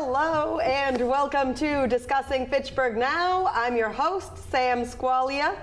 Hello and welcome to Discussing Fitchburg Now. I'm your host, Sam Squailia.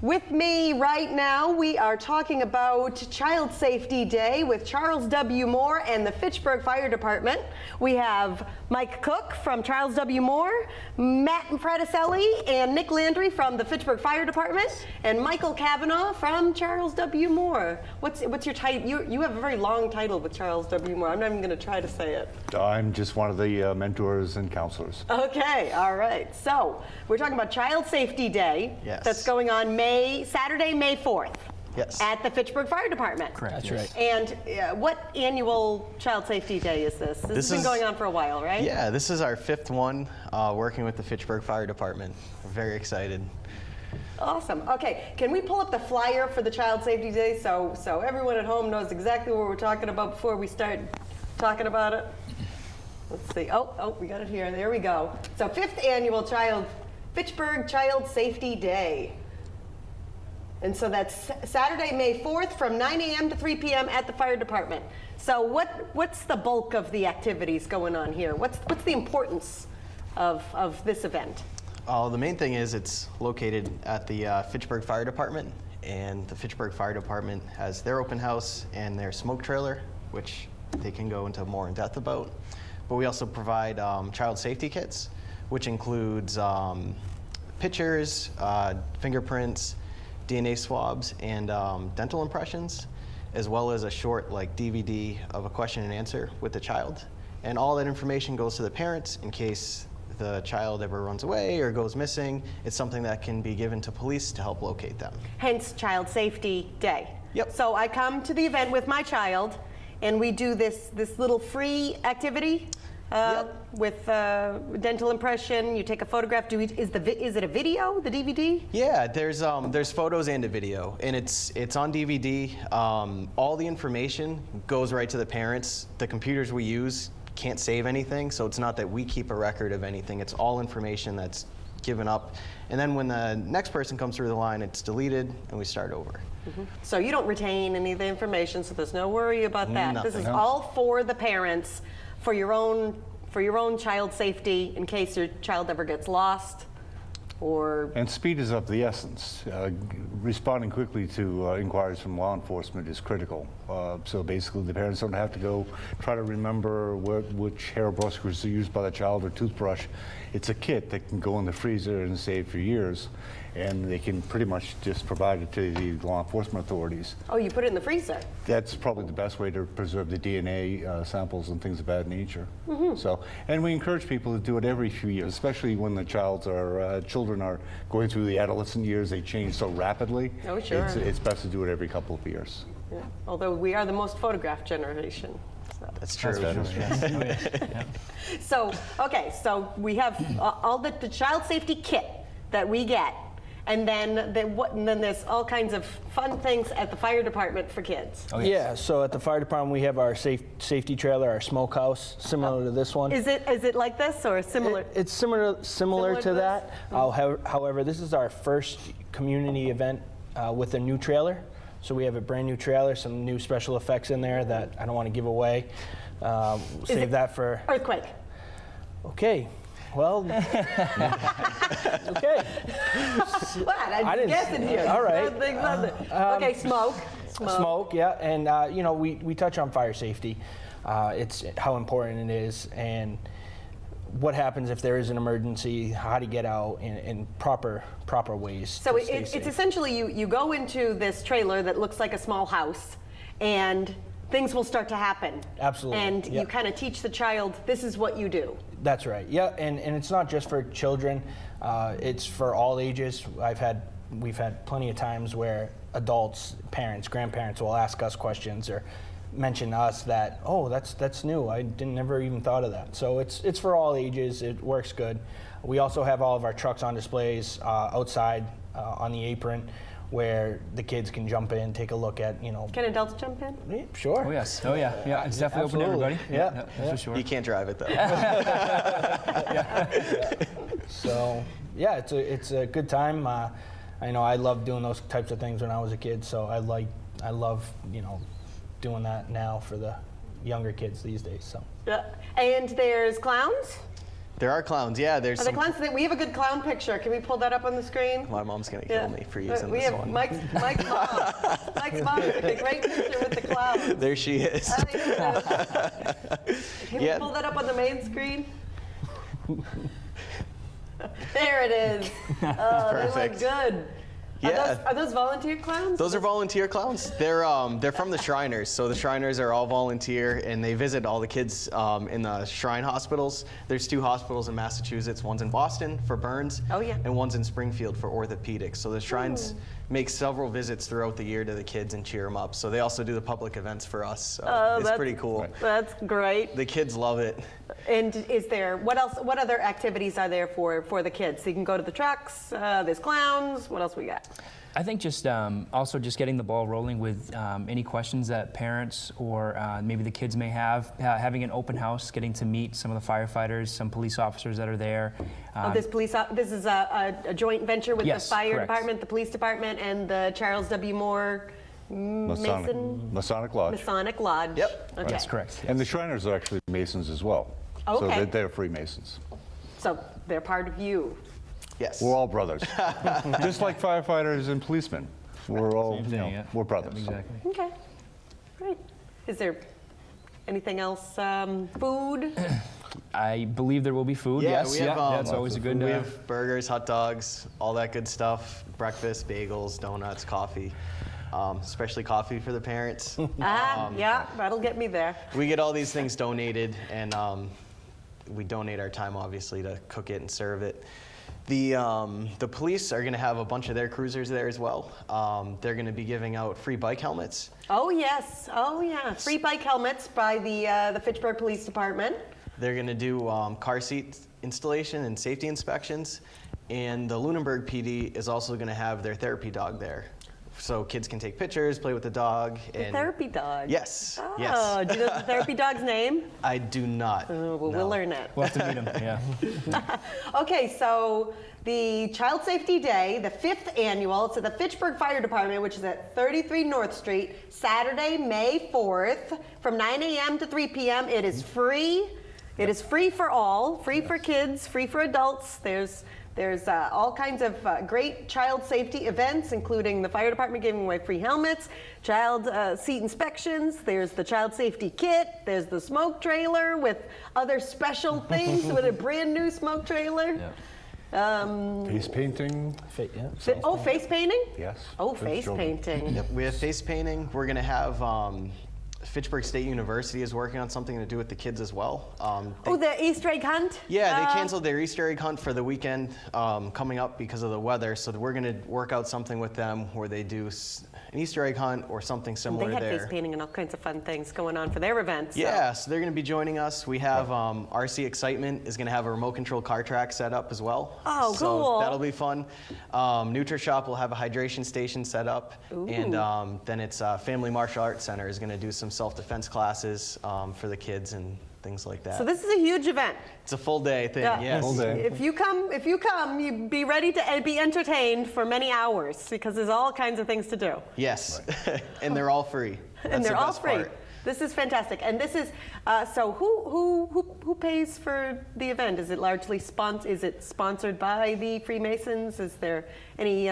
With me right now, we are talking about Child Safety Day with Charles W. Moore and the Fitchburg Fire Department. We have Mike Cook from Charles W. Moore, Matt Fraticelli and Nick Landry from the Fitchburg Fire Department, and Michael Kavanaugh from Charles W. Moore. What's your title? You have a very long title with Charles W. Moore. I'm not even going to try to say it. I'm just one of the mentors and counselors. Okay, all right. So we're talking about Child Safety Day. Yes. That's going on Saturday, May 4th. Yes. At the Fitchburg Fire Department. Correct. That's right. And what annual Child Safety Day is this? This has been going on for a while, right? Yeah, this is our 5th one, working with the Fitchburg Fire Department. We're very excited. Awesome. Okay, can we pull up the flyer for the Child Safety Day so everyone at home knows exactly what we're talking about before we start talking about it? Let's see. Oh, we got it here. There we go. So 5th annual Fitchburg Child Safety Day. And so that's Saturday, May 4th from 9 a.m. to 3 p.m. at the fire department. So what's the bulk of the activities going on here? What's the importance of this event? The main thing is it's located at the Fitchburg Fire Department, and the Fitchburg Fire Department has their open house and their smoke trailer, which they can go into more in depth about. But we also provide child safety kits, which includes pictures, fingerprints, DNA swabs, and dental impressions, as well as a short DVD of a question and answer with the child. And all that information goes to the parents in case the child ever runs away or goes missing. It's something that can be given to police to help locate them. Hence Child Safety Day. Yep. So I come to the event with my child, and we do this little free activity. With dental impression, you take a photograph. Is it a video, the DVD? Yeah, there's photos and a video, and it's on DVD. All the information goes right to the parents. The computers we use can't save anything, so it's not that we keep a record of anything. It's all information that's given up, and then when the next person comes through the line, it's deleted, and we start over. Mm-hmm. So you don't retain any of the information, so there's no worry about that. Nothing. This is all for the parents, for your own child safety in case your child ever gets lost. And speed is of the essence. Responding quickly to inquiries from law enforcement is critical. So basically the parents don't have to go try to remember which hair brush was used by the child or toothbrush. It's a kit that can go in the freezer and stay for years, and they can pretty much just provide it to the law enforcement authorities. Oh, you put it in the freezer? That's probably the best way to preserve the DNA samples and things of that nature. Mm-hmm. So, and we encourage people to do it every few years, especially when the children are going through the adolescent years. They change so rapidly. Oh, sure. It's best to do it every couple of years. Yeah. Although we are the most photographed generation. So. That's true. Yeah. So, okay, so we have all the child safety kit that we get, and then there's all kinds of fun things at the fire department for kids. Oh, yes. Yeah, so at the fire department we have our safety trailer, our smokehouse, similar to this one. Is it like this or similar? It's similar to that. Mm-hmm. However, this is our first community event with a new trailer. So we have a brand new trailer, some new special effects in there that I don't want to give away. Save that for earthquake. Okay. Well, okay. What? I'm guessing here. All right. Okay, smoke. Smoke, yeah. And, we touch on fire safety. It's how important it is, and what happens if there is an emergency, how to get out in proper ways. So it's essentially you go into this trailer that looks like a small house, and things will start to happen. Absolutely. And you kind of teach the child, this is what you do. That's right. Yeah, and it's not just for children. It's for all ages. We've had plenty of times where adults, parents, grandparents will ask us questions or mention to us that, oh, that's new. I never even thought of that. So it's for all ages. It works good. We also have all of our trucks on displays outside on the apron, where the kids can jump in, take a look at, Can adults jump in? Yeah, sure. Oh yes. Oh yeah. Yeah. It's definitely open to everybody. Yeah. For sure. You can't drive it though. So yeah, it's a good time. I know I loved doing those types of things when I was a kid, so I love doing that now for the younger kids these days. So. Yeah. And there's clowns? There are clowns, yeah. There's Are there clowns? We have a good clown picture. Can we pull that up on the screen? My mom's going to kill me for using we this have one. Mike's mom. Mike's mom took a great picture with the clowns. There she is. Can we pull that up on the main screen? There it is. Oh, Perfect. They look good. Yeah. Are those volunteer clowns? Those are volunteer clowns. They're from the Shriners. So the Shriners are all volunteer, and they visit all the kids in the Shrine hospitals. There's 2 hospitals in Massachusetts. One's in Boston for burns, and one's in Springfield for orthopedics. So the Shrines make several visits throughout the year to the kids and cheer them up. So they also do the public events for us. So it's pretty cool. That's great. The kids love it. And is there, what else? What other activities are there for the kids? So you can go to the trucks. There's clowns. What else we got? I think just also just getting the ball rolling with any questions that parents or maybe the kids may have, having an open house, getting to meet some of the firefighters, some police officers that are there. This is a joint venture with the fire correct. department, the police department, and the Charles W. Moore Masonic Lodge. Masonic Lodge. Yep. Okay. That's correct. And the Shriners are actually Masons as well. Okay. So they're Freemasons. So they're part of you. Yes. We're all brothers. Just like firefighters and policemen. We're all, Same thing, yeah. we're brothers. Exactly. Okay. Great. Is there anything else? Food? I believe there will be food. Yeah, yes, we have, that's always a good. We have burgers, hot dogs, all that good stuff. Breakfast, bagels, donuts, coffee. Especially coffee for the parents. Yeah, that'll get me there. We get all these things donated, and we donate our time, obviously, to cook it and serve it. The police are going to have a bunch of their cruisers there as well. They're going to be giving out free bike helmets. Oh yes, oh yeah, free bike helmets by the Fitchburg Police Department. They're going to do car seat installation and safety inspections, and the Lunenburg PD is also going to have their therapy dog there. So kids can take pictures, play with the dog. The therapy dog? Yes, Oh, yes. do you know the therapy dog's name? I do not. Well, no. we'll learn it. We'll have to meet them. Yeah. Okay, so the Child Safety Day, the 5th annual, it's at the Fitchburg Fire Department, which is at 33 North Street, Saturday, May 4th, from 9 a.m. to 3 p.m. It is free. It is free for all, free for kids, free for adults. There's all kinds of great child safety events, including the fire department giving away free helmets, child seat inspections, there's the child safety kit, there's the smoke trailer with other special things, with a brand new smoke trailer. Yeah. Face painting. Face painting? Yes. Oh, for face children. painting. Yep, we have face painting. We're going to have Fitchburg State University is working on something to do with the kids as well. The Easter egg hunt? Yeah, they canceled their Easter egg hunt for the weekend coming up because of the weather. So we're going to work out something with them where they do an Easter egg hunt or something similar They had there. face painting and all kinds of fun things going on for their events. So. Yeah, so they're going to be joining us. We have RC Excitement is going to have a remote control car track set up as well. Oh, so cool. That'll be fun. NutriShop will have a hydration station set up. Ooh. And then it's Family Martial Arts Center is going to do some self-defense classes for the kids and things like that. So this is a huge event. It's a full day thing, Yeah. yes. Full day. If you come, you be ready to be entertained for many hours because there's all kinds of things to do. Yes, and they're all free. That's And they're the all best free. part. This is fantastic. And this is so who pays for the event? Is it largely sponsored by the Freemasons? Is there any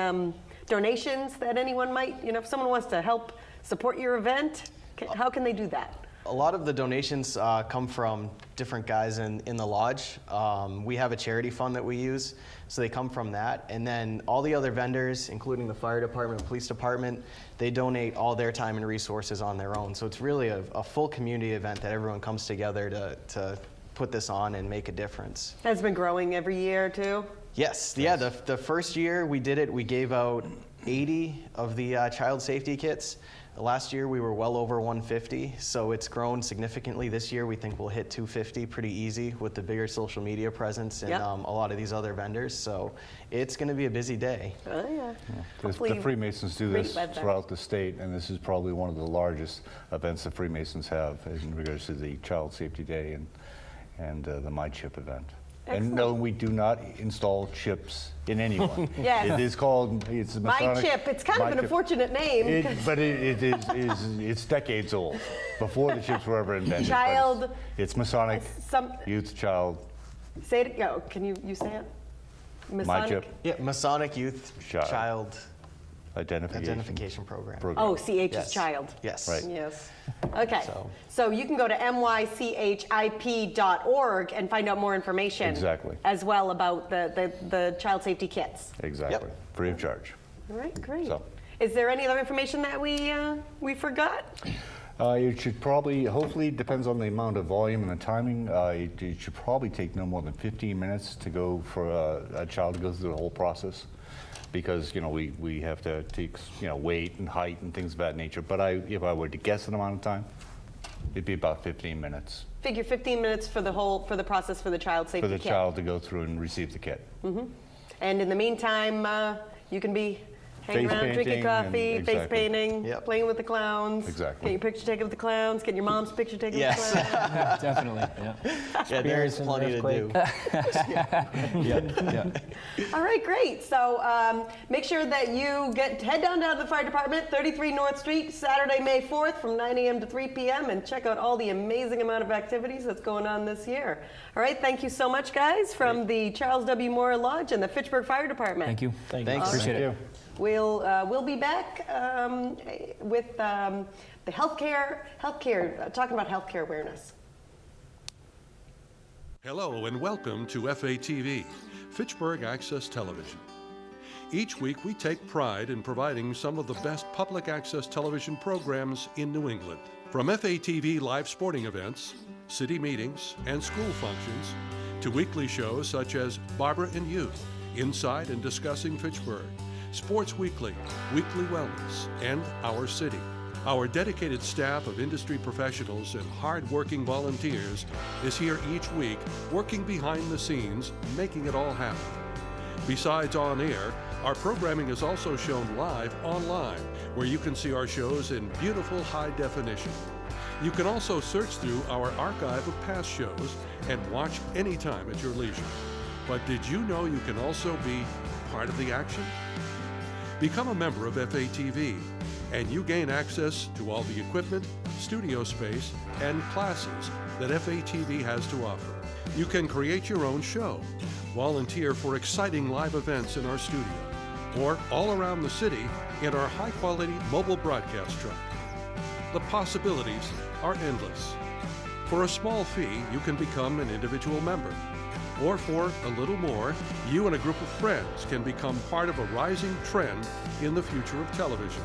donations that anyone might, if someone wants to help support your event, how can they do that? A lot of the donations come from different guys in the lodge. We have a charity fund that we use, so they come from that. And then all the other vendors, including the fire department, police department, they donate all their time and resources on their own. So it's really a full community event that everyone comes together to put this on and make a difference. Has been growing every year too? Yes, yeah, the first year we did it, we gave out 80 of the child safety kits. Last year we were well over 150, so it's grown significantly. This year we think we'll hit 250 pretty easy with the bigger social media presence and a lot of these other vendors. So it's going to be a busy day. Oh yeah. The Freemasons do this throughout the state, and this is probably one of the largest events the Freemasons have in regards to the Child Safety Day and the My Chip event. And no, we do not install chips in anyone. Yes. It is called, it's a My Masonic. Chip. It's kind of an unfortunate name. But it's decades old, before the chips were ever invented. Child. It's Masonic Youth Child. Say it. Go. Can you say it? Masonic? My Chip. Yeah, Masonic Youth Child Identification Program. Oh, CH is Yes. child. Yes. Right. Yes. Okay. So- So you can go to mychip.org and find out more information. Exactly. As well about the child safety kits. Exactly. Free of charge. All right, great. So. Is there any other information that we forgot? It should probably, hopefully, it depends on the amount of volume and the timing. It should probably take no more than 15 minutes to go for a child to go through the whole process, because we have to take weight and height and things of that nature. But if I were to guess an amount of time, it'd be about 15 minutes Figure 15 minutes for the process for the child safety for the kit. child to go through and receive the kit. And in the meantime, you can be hanging Face around, drinking painting coffee, and- face exactly. painting, Yep. playing with the clowns. Exactly. Get your picture taken with the clowns. Get your mom's picture taken Yes. with the clowns. Definitely, yeah. Yeah, there is Experience in plenty to do. Yeah. All right, great. So make sure that you head down to the fire department, 33 North Street, Saturday, May 4th from 9 a.m. to 3 p.m. and check out all the amazing amount of activities that's going on this year. All right, thank you so much, guys, from the Charles W. Moore Lodge and the Fitchburg Fire Department. Thank you. Thanks. Appreciate it. We'll be back with the healthcare, talking about healthcare awareness. Hello and welcome to FATV, Fitchburg Access Television. Each week we take pride in providing some of the best public access television programs in New England. From FATV live sporting events, city meetings, and school functions, to weekly shows such as Barbara and You, Inside and Discussing Fitchburg, Sports Weekly, Weekly Wellness, and Our City. Our dedicated staff of industry professionals and hard-working volunteers is here each week working behind the scenes, making it all happen. Besides on air, our programming is also shown live online, where you can see our shows in beautiful high definition. You can also search through our archive of past shows and watch anytime at your leisure. But did you know you can also be part of the action? Become a member of FATV, and you gain access to all the equipment, studio space, and classes that FATV has to offer. You can create your own show, volunteer for exciting live events in our studio, or all around the city in our high-quality mobile broadcast truck. The possibilities are endless. For a small fee, you can become an individual member. Or for a little more, you and a group of friends can become part of a rising trend in the future of television.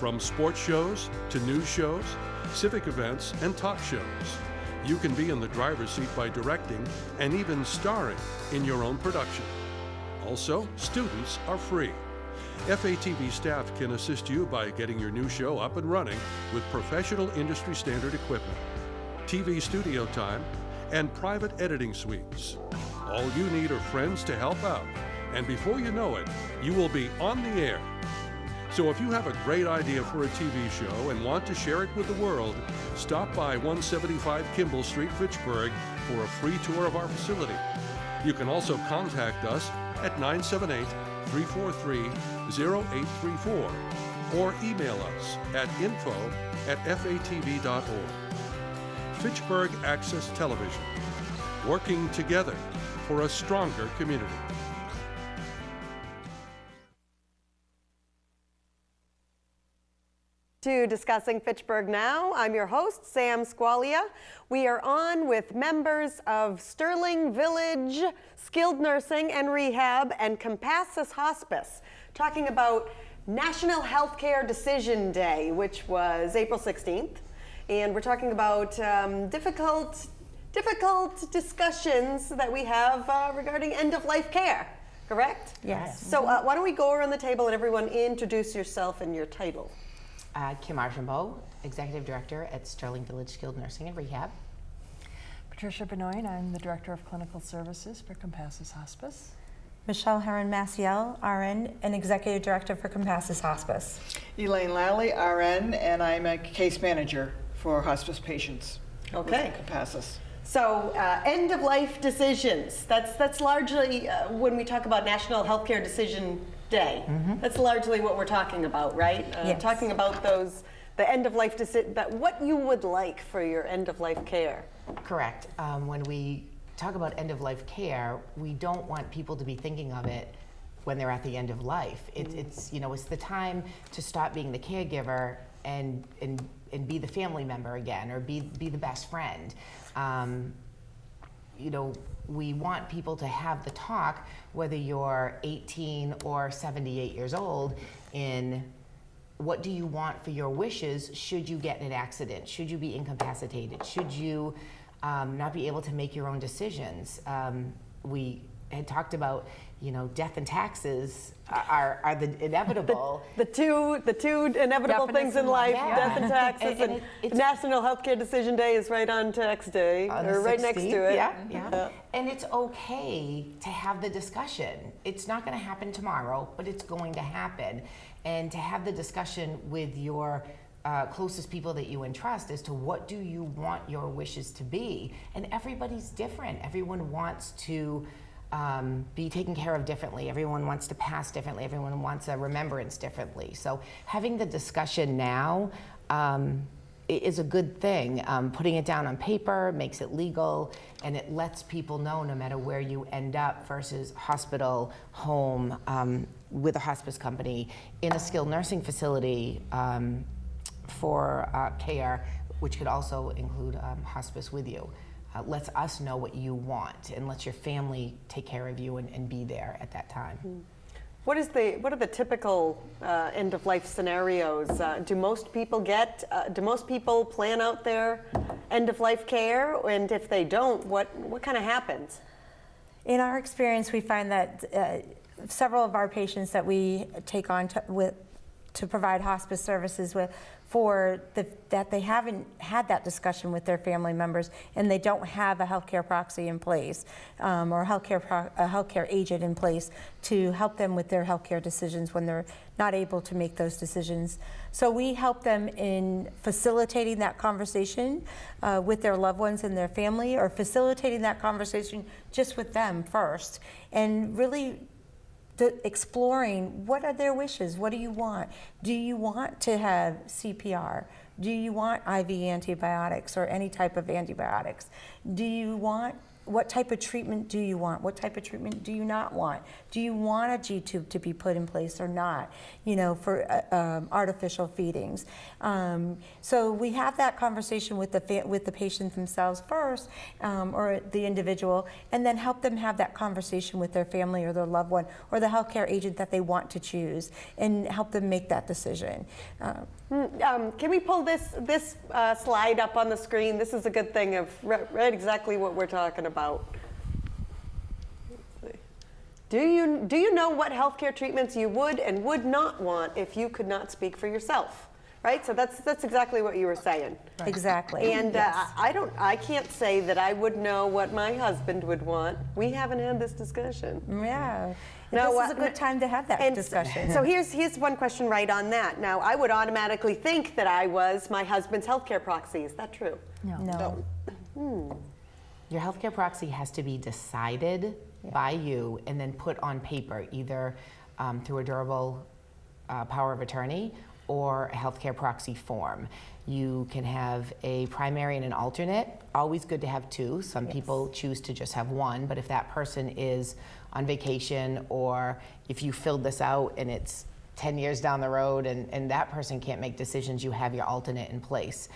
From sports shows to news shows, civic events, and talk shows, you can be in the driver's seat by directing and even starring in your own production. Also, students are free. FATV staff can assist you by getting your new show up and running with professional industry standard equipment, TV studio time, and private editing suites. All you need are friends to help out, and before you know it, you will be on the air. So if you have a great idea for a TV show and want to share it with the world, stop by 175 Kimball Street, Fitchburg for a free tour of our facility. You can also contact us at 978-343-0834 or email us at info@fatv.org. Fitchburg Access Television, working together for a stronger community. To Discussing Fitchburg Now, I'm your host, Sam Squailia. We are on with members of Sterling Village Skilled Nursing and Rehab and Compassus Hospice, talking about National Healthcare Decision Day, which was April 16th. And we're talking about difficult discussions that we have regarding end-of-life care, correct? Yes. So why don't we go around the table and everyone introduce yourself and your title. Kim Archambault, Executive Director at Sterling Village Skilled Nursing and Rehab. Patricia Benoit, I'm the Director of Clinical Services for Compassus Hospice. Michelle Heron-Maciel, RN, and Executive Director for Compassus Hospice. Elaine Lally, RN, and I'm a case manager for hospice patients. Okay. with Compassus. So end of life decisions. That's largely when we talk about National Healthcare Decision Day. That's largely what we're talking about, right? Yes. Talking about the end of life decision. What you would like for your end of life care. Correct. When we talk about end of life care, we don't want people to be thinking of it when they're at the end of life. It's the time to stop being the caregiver and be the family member again, or be the best friend. We want people to have the talk, whether you're 18 or 78 years old, in what do you want for your wishes should you get in an accident, should you be incapacitated, should you not be able to make your own decisions. We had talked about, death and taxes are the inevitable. The two inevitable things in life, death and taxes, and National Healthcare Decision Day is right on tax day, or right next to it. Yeah. And it's okay to have the discussion. It's not going to happen tomorrow, but it's going to happen. And to have the discussion with your closest people that you entrust as to what do you want your wishes to be. And everybody's different. Everyone wants to be taken care of differently. Everyone wants to pass differently. Everyone wants a remembrance differently. So having the discussion now is a good thing. Putting it down on paper makes it legal, and it lets people know no matter where you end up versus hospital, home, with a hospice company, in a skilled nursing facility for care, which could also include hospice with you. Lets us know what you want and lets your family take care of you and be there at that time. What are the typical end of life scenarios? Do most people plan out their end of life care? And if they don't, what kind of happens? In our experience, we find that several of our patients that we take on to provide hospice services with, that they haven't had that discussion with their family members, and they don't have a healthcare proxy in place, or a healthcare agent in place to help them with their healthcare decisions when they're not able to make those decisions. So we help them in facilitating that conversation with their loved ones and their family, or facilitating that conversation just with them first, and really exploring what are their wishes. What do you want? Do you want to have CPR? Do you want IV antibiotics or any type of antibiotics? What type of treatment do you want? What type of treatment do you not want? Do you want a G-tube to be put in place or not, for artificial feedings? So we have that conversation with the patient themselves first, or the individual, and then help them have that conversation with their family or their loved one or the healthcare agent that they want to choose, and help them make that decision. Can we pull this slide up on the screen? This is a good thing of right exactly what we're talking about. Do you know what healthcare treatments you would and would not want if you could not speak for yourself? Right? So that's exactly what you were saying. Right. Exactly. And yes. I can't say that I would know what my husband would want. We haven't had this discussion. Yeah. This is a good time to have that discussion. So here's one question right on that. Now, I would automatically think that I was my husband's healthcare proxy. Is that true? No. Your healthcare proxy has to be decided by you and then put on paper, either through a durable power of attorney or a healthcare proxy form. You can have a primary and an alternate. Always good to have two. Some people choose to just have one, but if that person is on vacation, or if you filled this out and it's 10 years down the road and that person can't make decisions, you have your alternate in place.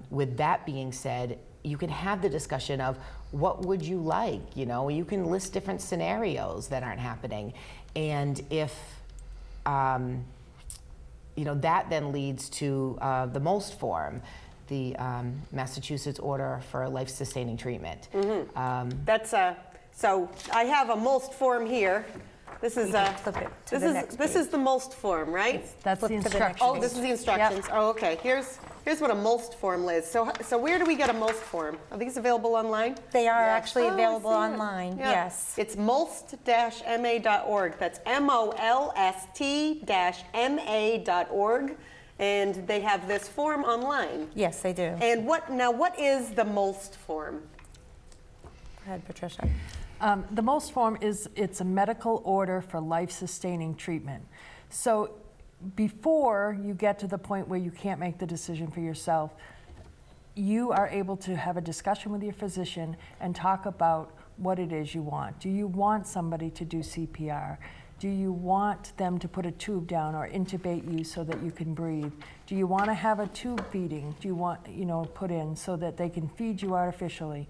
With that being said, you can have the discussion of what would you like, you can list different scenarios that aren't happening. And if, that then leads to the MOST form, the Massachusetts Order for Life-Sustaining Treatment. So I have a MOST form here. This is this is the MOST form, right? That's the instructions. Oh, this is the instructions. Yep. Oh, okay. Here's what a MOST form is. So where do we get a MOST form? Are these available online? They are actually available online. Yeah. Yes. It's most-ma.org. That's MOLST-MA.org. and they have this form online. Yes, they do. And what is the MOLST form? Go ahead, Patricia. The MOLST form it's a medical order for life-sustaining treatment. So before you get to the point where you can't make the decision for yourself, you are able to have a discussion with your physician and talk about what it is you want. Do you want somebody to do CPR? Do you want them to put a tube down or intubate you so that you can breathe? Do you want to have a tube feeding? Do you want, put in so that they can feed you artificially?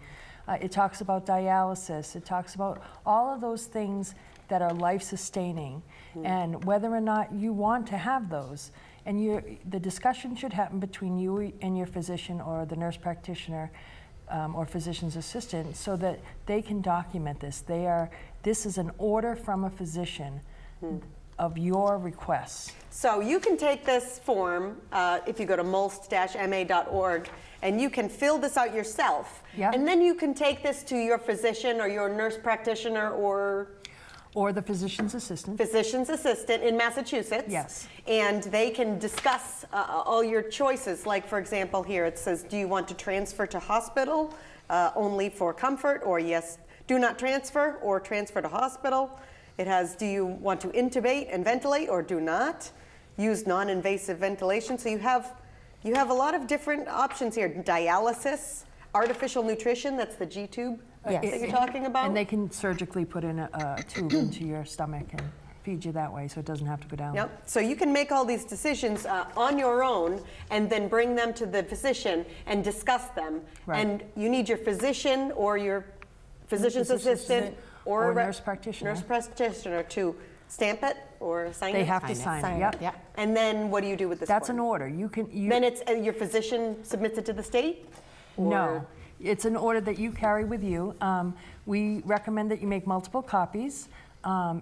It talks about dialysis. It talks about all of those things that are life-sustaining and whether or not you want to have those. And the discussion should happen between you and your physician or the nurse practitioner or physician's assistant so that they can document this. This is an order from a physician of your requests. So you can take this form if you go to molst-ma.org and you can fill this out yourself. Yeah. And then you can take this to your physician or your nurse practitioner or the physician's assistant. Physician's assistant in Massachusetts. Yes. And they can discuss all your choices. Like, for example, here it says, do you want to transfer to hospital only for comfort, or yes, do not transfer, or transfer to hospital. It has, do you want to intubate and ventilate, or do not? Use non-invasive ventilation. So you have a lot of different options here. Dialysis, artificial nutrition, that's the G-tube. Yes. That you're talking about? And they can surgically put in a tube into your stomach and feed you that way so it doesn't have to go down. Yep. So you can make all these decisions on your own and then bring them to the physician and discuss them. Right. And you need your physician or your physician's assistant or a nurse practitioner. Nurse practitioner to stamp it or sign it? They have to sign it. Yep. Yep. And then what do you do with this That's form? an order. Then it's your physician submits it to the state? Or- No, it's an order that you carry with you. We recommend that you make multiple copies.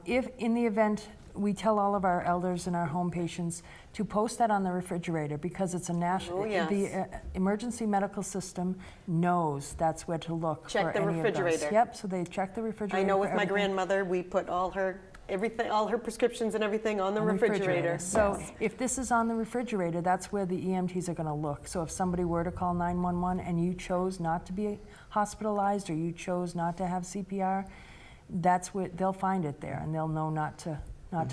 If in the event, we tell all of our elders and our home patients to post that on the refrigerator because it's a national, Oh, yes. the emergency medical system knows that's where to look Check for the any of refrigerator. those. Yep, so they check the refrigerator. I know for with my everything. grandmother, we put all her prescriptions and everything on the refrigerator. So if this is on the refrigerator, that's where the EMTs are going to look. So if somebody were to call 911 and you chose not to be hospitalized or you chose not to have CPR, that's where they'll find it there, and they'll know not to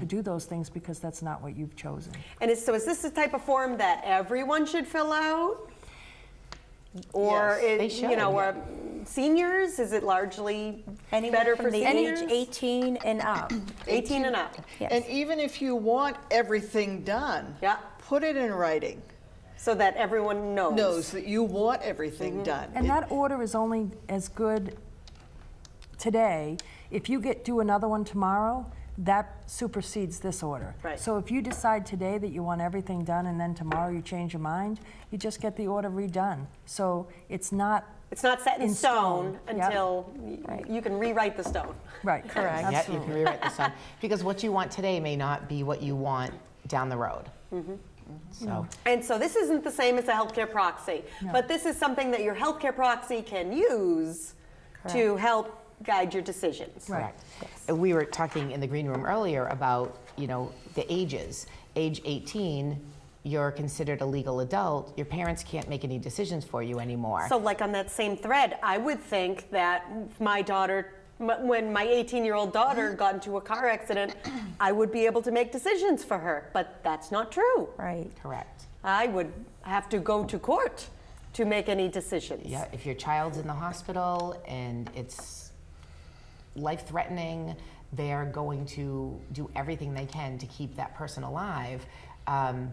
do those things because that's not what you've chosen. And is this the type of form that everyone should fill out? Or Yes, they should. Seniors? Is it largely Anyone better from for the seniors? age 18 and up. 18 and up. Yes. And even if you want everything done, Yeah. put it in writing. So that everyone knows. That you want everything done. And that order is only as good today. If you do another one tomorrow, that supersedes this order. Right. So if you decide today that you want everything done and then tomorrow you change your mind, you just get the order redone. So it's not set in stone Yep. until you can rewrite the stone. right. Correct. Yeah, you Absolutely. can rewrite this on because what you want today may not be what you want down the road. So And so this isn't the same as a healthcare proxy, but this is something that your healthcare proxy can use to help guide your decisions. correct. We were talking in the green room earlier about the ages. Age 18, you're considered a legal adult. Your parents can't make any decisions for you anymore. So like on that same thread, I would think that my daughter, when my 18-year-old daughter got into a car accident, I would be able to make decisions for her, but that's not true. Right. Correct. I would have to go to court to make any decisions. Yeah, if your child's in the hospital and it's life-threatening, they're going to do everything they can to keep that person alive. And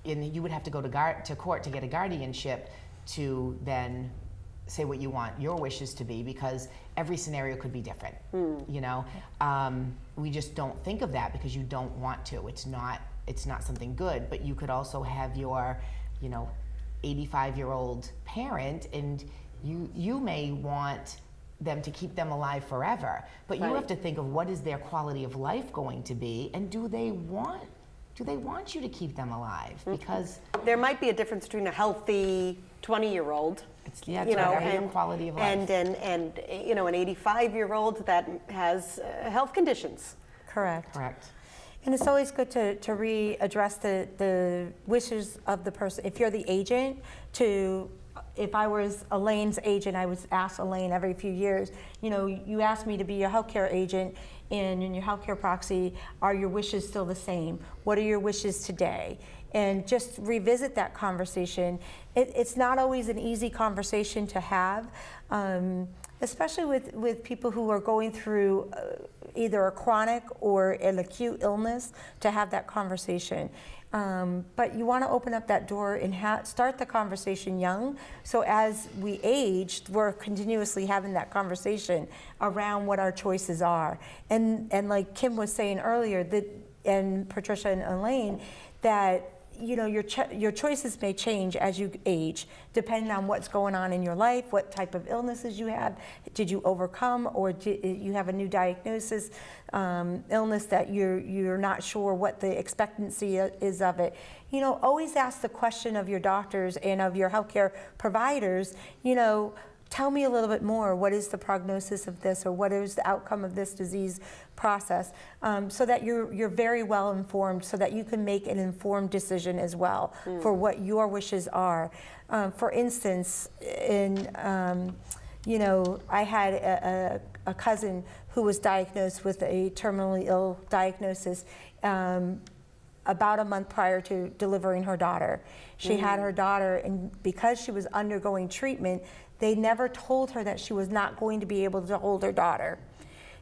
you would have to go to court to get a guardianship to then say what you want your wishes to be, because every scenario could be different. We just don't think of that because you don't want to. It's not something good. But you could also have your 85-year-old parent, and you may want them to keep them alive forever, but you have to think of what is their quality of life going to be, and do they want you to keep them alive? Because there might be a difference between a healthy 20-year-old, and quality of life, and an 85-year-old that has health conditions. Correct. Correct. And it's always good to readdress the wishes of the person. If you're the agent, if I was Elaine's agent, I would ask Elaine every few years, you know, you asked me to be your healthcare agent, and in your healthcare proxy, are your wishes still the same? What are your wishes today? And just revisit that conversation. It's not always an easy conversation to have, especially with people who are going through either a chronic or an acute illness, to have that conversation. But you want to open up that door and start the conversation young, so as we age, we're continuously having that conversation around what our choices are. And like Kim was saying earlier, and Patricia and Elaine, that you know, your choices may change as you age, depending on what's going on in your life, what type of illnesses you have. Did you overcome, or you have a new diagnosis, illness that you're not sure what the expectancy is of it. You know, always ask the question of your doctors and of your healthcare providers, you know, tell me a little bit more. What is the prognosis of this, or what is the outcome of this disease process, so that you're very well informed, so that you can make an informed decision as well for what your wishes are. For instance, you know, I had a cousin who was diagnosed with a terminally ill diagnosis about a month prior to delivering her daughter. She had her daughter, and because she was undergoing treatment, they never told her that she was not going to be able to hold her daughter.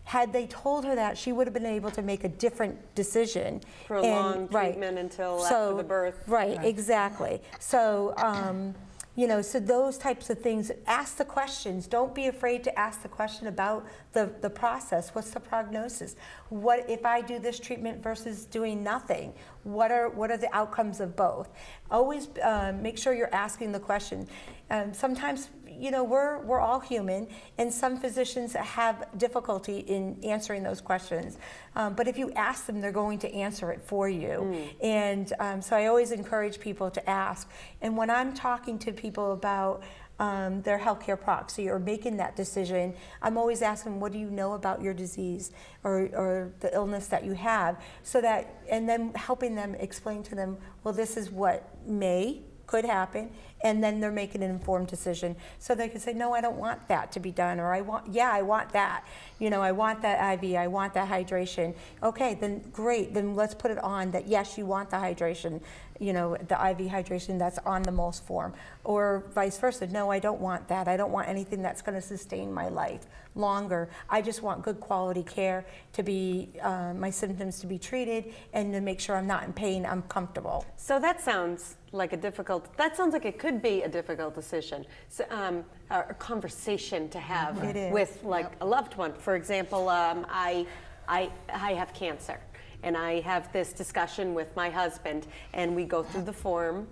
Had they told her that, she would have been able to make a different decision. Prolonged treatment until after the birth. Right, exactly. So, you know, so those types of things, ask the questions. Don't be afraid to ask the question about the process. What's the prognosis? What if I do this treatment versus doing nothing? What are the outcomes of both? Always make sure you're asking the question. Sometimes, you know, we're all human, and some physicians have difficulty in answering those questions. But if you ask them, they're going to answer it for you. And so I always encourage people to ask. And when I'm talking to people about their healthcare proxy or making that decision, I'm always asking, what do you know about your disease or the illness that you have? So that, and then helping them explain to them, well, this is what could happen, and then they're making an informed decision. So they can say, no, I don't want that to be done, or I want that. You know, I want that IV, I want that hydration. Okay, then great, then let's put it on that, yes, you want the hydration, you know, the IV hydration that's on the most form. Or vice versa, no, I don't want that. I don't want anything that's gonna sustain my life longer. I just want good quality care to be, my symptoms to be treated, and to make sure I'm not in pain, I'm comfortable. So that sounds like that sounds like it could be a difficult decision, so, a conversation to have with like a loved one. For example, I have cancer, and I have this discussion with my husband, and we go through the form,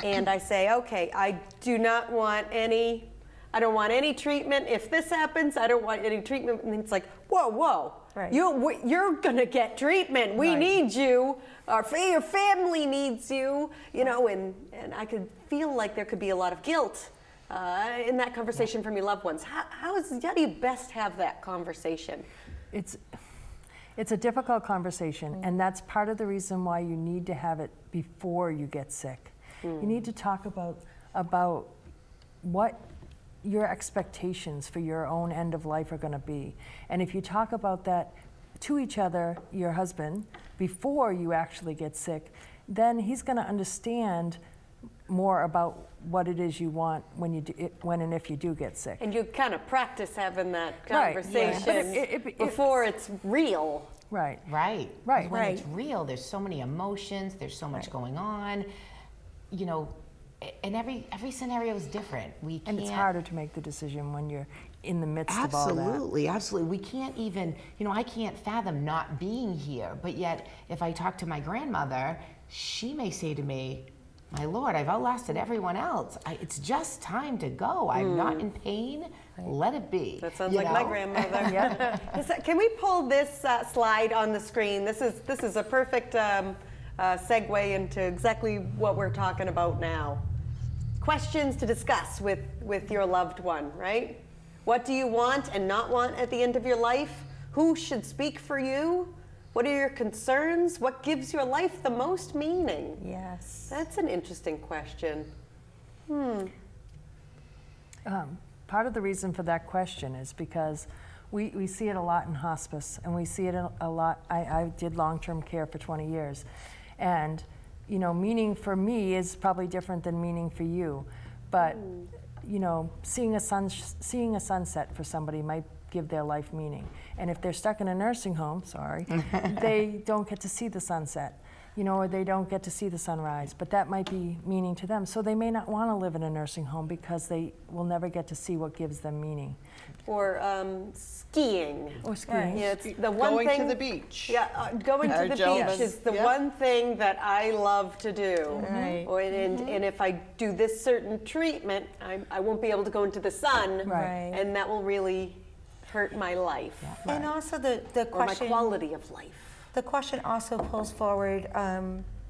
and I say, okay, I don't want any treatment. If this happens, I don't want any treatment. And it's like, whoa. Right. You're gonna get treatment. We need you. Your family needs you. You know, and I could feel like there could be a lot of guilt in that conversation from your loved ones. How do you best have that conversation? It's a difficult conversation, and that's part of the reason why you need to have it before you get sick. You need to talk about what your expectations for your own end of life are going to be. And if you talk about that to each other, your husband, before you actually get sick, then he's going to understand more about what it is you want when and if you do get sick. And you kind of practice having that conversation before it's real. Right. When it's real, there's so many emotions, there's so much going on, you know. And every scenario is different. And it's harder to make the decision when you're in the midst of all that. Absolutely. We can't even, you know, I can't fathom not being here. But yet, if I talk to my grandmother, she may say to me, my Lord, I've outlasted everyone else. It's just time to go. I'm not in pain. Let it be. That sounds like my grandmother. Can we pull this slide on the screen? This is a perfect segue into exactly what we're talking about now. Questions to discuss with your loved one, right? What do you want and not want at the end of your life? Who should speak for you? What are your concerns? What gives your life the most meaning? Yes. That's an interesting question. Part of the reason for that question is because we see it a lot in hospice, and we see it a lot. I did long-term care for 20 years, and meaning for me is probably different than meaning for you, but seeing a sunset for somebody might give their life meaning, and if they're stuck in a nursing home, they don't get to see the sunset. Or they don't get to see the sunrise, but that might be meaning to them. So they may not want to live in a nursing home because they will never get to see what gives them meaning. Or skiing. Or skiing. Yeah, it's the one going thing, to the beach. Yeah, going to the beach is the one thing that I love to do. Right. And if I do this certain treatment, I won't be able to go into the sun, Right. and that will really hurt my life. And also the Or my question. quality of life. The question also pulls forward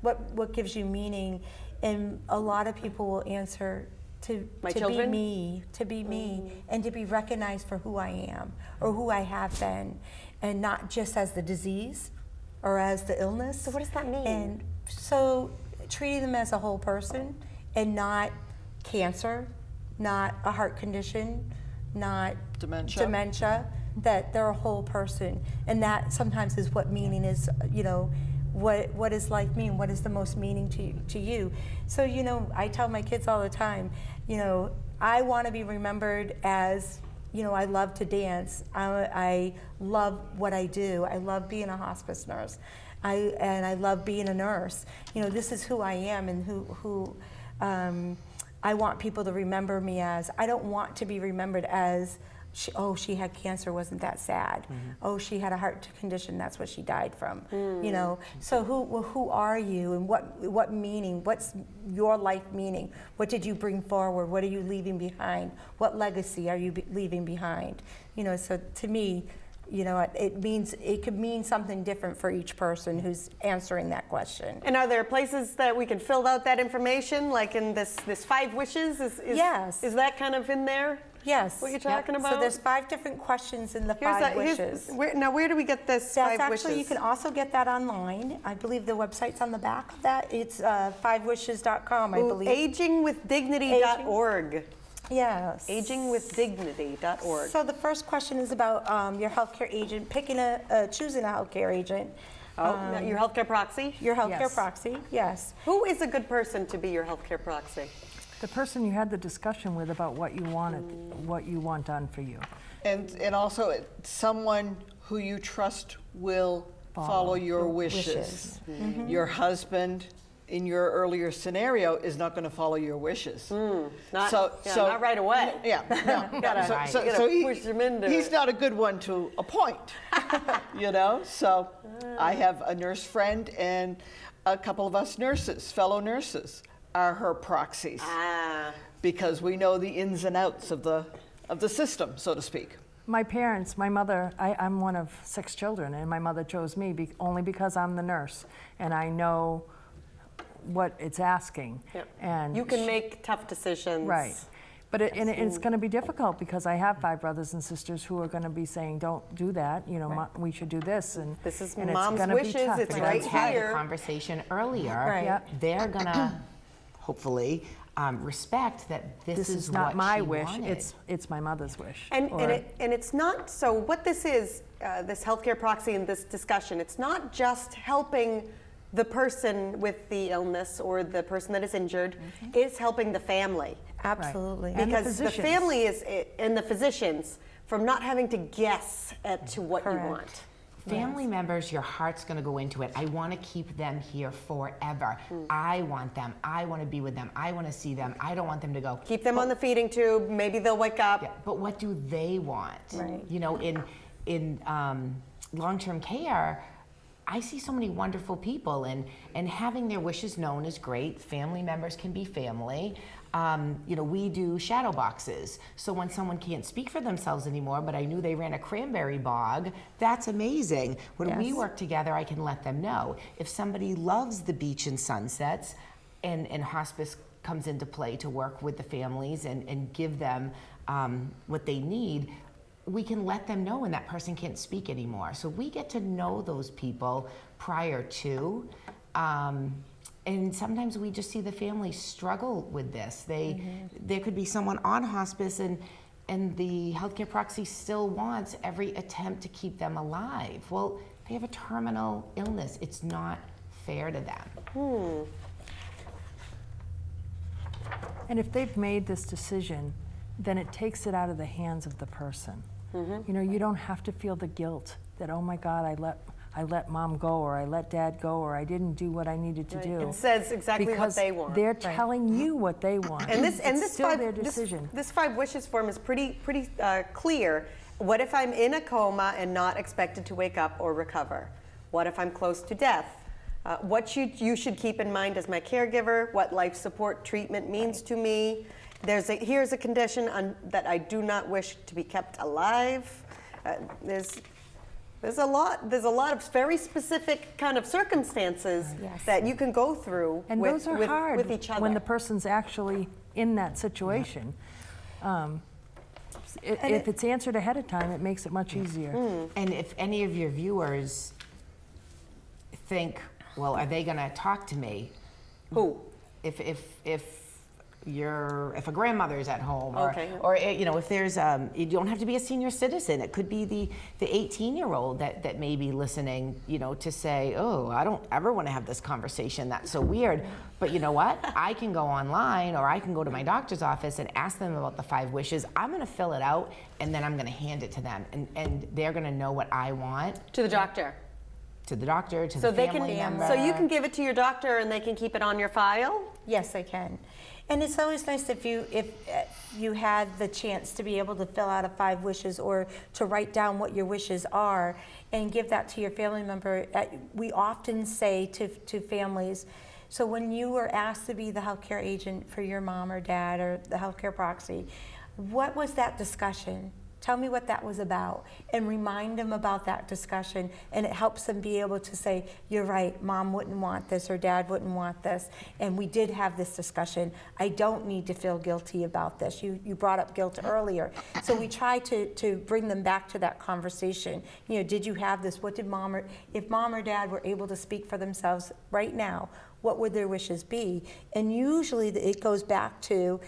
what gives you meaning, and a lot of people will answer to children? be me, and to be recognized for who I am or who I have been, and not just as the disease or as the illness. So what does that mean? And so treating them as a whole person, and not cancer, not a heart condition, not dementia, that they're a whole person. And that sometimes is what meaning is, what does life mean? What is the most meaning to you? So, I tell my kids all the time, I want to be remembered as, I love to dance. I love what I do. I love being a hospice nurse. I love being a nurse. This is who I am, and who I want people to remember me as. I don't want to be remembered as, she had cancer, wasn't that sad? Oh, she had a heart condition, that's what she died from. So who are you, and what meaning? What's your life meaning? What did you bring forward? What are you leaving behind? What legacy are you leaving behind? So to me, it could mean something different for each person who's answering that question. And are there places that we can fill out that information, like in this 5 wishes? Yes. Is that kind of in there? Yes. What you're talking about? So there's 5 different questions in the 5 wishes. Where do we get this That's 5 actually, wishes? you can also get that online. I believe the website's on the back of that. It's 5wishes.com, I believe. Agingwithdignity.org. Yes. Agingwithdignity.org. So the first question is about your healthcare agent, choosing a healthcare agent. Your healthcare proxy? Your healthcare proxy, yes. Who is a good person to be your healthcare proxy? The person you had the discussion with about what you wanted, what you want done for you. And also someone who you trust will follow your wishes. Your husband, in your earlier scenario, is not going to follow your wishes. Not right away. Push him into he's not a good one to appoint. So I have a nurse friend, and a couple of us nurses, fellow nurses, are her proxies, because we know the ins and outs of the system, so to speak. My parents, my mother, I'm one of 6 children, and my mother chose me only because I'm the nurse, and I know what it's asking. Yep. And you can make tough decisions. Right. But it's going to be difficult, because I have 5 brothers and sisters who are going to be saying, don't do that, we should do this. And this is and mom's it's wishes, be tough. it's We right had here. the conversation earlier. Right. They're gonna hopefully respect that this is not what my she wish. wanted. It's my mother's wish. And it's not, so what this is, this healthcare proxy and this discussion, it's not just helping the person with the illness or the person that is injured, it's helping the family. Absolutely. Right. Because the family is, and the physicians, from not having to guess to what you want. Family members, your heart's going to go into it. I want to keep them here forever. I want them. I want to be with them. I want to see them. I don't want them to go. Keep them on the feeding tube. Maybe they'll wake up. Yeah, but what do they want? Right. In long-term care, I see so many wonderful people, and having their wishes known is great. Family members can be family. We do shadow boxes. So when someone can't speak for themselves anymore, but I knew they ran a cranberry bog, that's amazing. When we work together, I can let them know. If somebody loves the beach and sunsets, and hospice comes into play to work with the families and give them what they need, we can let them know when that person can't speak anymore. So we get to know those people prior to, and sometimes we just see the family struggle with this. There could be someone on hospice and the healthcare proxy still wants every attempt to keep them alive. Well, they have a terminal illness. It's not fair to them. And if they've made this decision, then it takes it out of the hands of the person. You know, you don't have to feel the guilt that, oh my God, I let mom go, or I let dad go, or I didn't do what I needed to do. It says exactly what they want. They're telling you what they want. And this still their decision. This 5 wishes form is pretty clear. What if I'm in a coma and not expected to wake up or recover? What if I'm close to death? What you should keep in mind as my caregiver, what life support treatment means to me. Here's a condition that I do not wish to be kept alive. There's a lot of very specific kind of circumstances that you can go through and those are hard with each other. When the person's actually in that situation. If it's answered ahead of time, it makes it much easier. And if any of your viewers think, well, are they going to talk to me? Who? If a grandmother is at home, or you know, if there's you don't have to be a senior citizen. It could be the 18-year-old that may be listening, you know, to say, oh, I don't ever want to have this conversation. That's so weird. But you know what? I can go online, or I can go to my doctor's office and ask them about the 5 wishes. I'm going to fill it out, and then I'm going to hand it to them, and they're going to know what I want. To the doctor. To the doctor, to the family member. So you can give it to your doctor, and they can keep it on your file? Yes, I can. And it's always nice if you had the chance to be able to fill out a 5 wishes, or to write down what your wishes are and give that to your family member. We often say to families, so when you were asked to be the healthcare agent for your mom or dad, or the healthcare proxy, what was that discussion? Tell me what that was about, and remind them about that discussion, and it helps them be able to say, you're right, mom wouldn't want this, or dad wouldn't want this, and we did have this discussion. I don't need to feel guilty about this. You brought up guilt earlier. So we try to bring them back to that conversation. You know, did you have this? What did if mom or dad were able to speak for themselves right now, what would their wishes be? And usually it goes back to